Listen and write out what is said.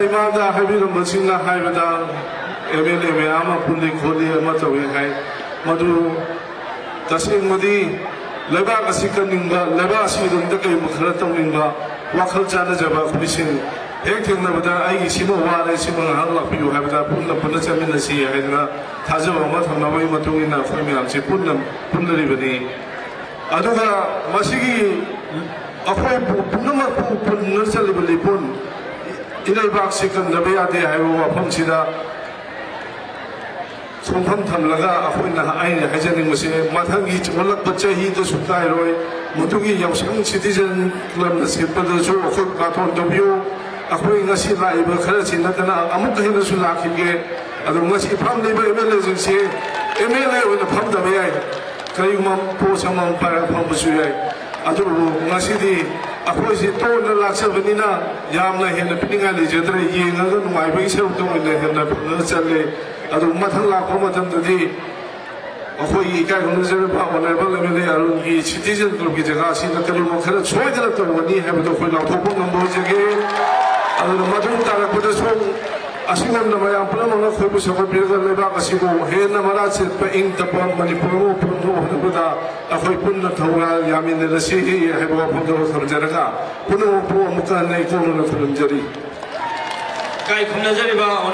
이마다 하비는 멋있나 하이보다 MLA 매아마 분리 고리 맞다고 해. 모두 다시 모디 레바 아시카닝가 레바 아시던데 그 무크라통 닝가 와클 자나 잡아 쿠리신 액팅나보다 아이기 시모 와래 시모 하라 비유 하보다 분나 재밌는 시 해드나 다저 엄마 통나보이 마통이나 포미랑 제 분들이버니 아두가 마시기 앞에 분나마 분을 살리벌리 분 이래박 시간 나베야데 하이고 와펑시다 송판 탐라가 아포이나 아이네 하자는 것이 마탕이 월락부 자히도 숙다이로이 모두기 영상 시티즌 클럽나 시퍼도 저 가톤 더뷰 아포이 ngasi 라이브 khara chinatana amuk hena sulakhinge adu ngasi pham leba MLA jingsi MLA oina pham da yai kaiyumam po samam para pham bu yai adu ngasi di apoi si to na laksa banina yamna hena pininga le jedre yenga ga numai bai seu to ne hena na challe adu mathang la ko matham di apoi kai gon jere ba honorable MLA arun ki citizen club ki jaga si na kali mo khara choi dala to wani ha do khoi la to ko ngam jege adu madun ta ko da so asingan na mayam pula mga khoi bu sakol birga leba kasi ko hena mara se pa ing tapam manipuro puno ho da akhoi punna thawra yamin de si he bo puno sarjaraga puno po muka nei ko na thunjari kai khumna jari ba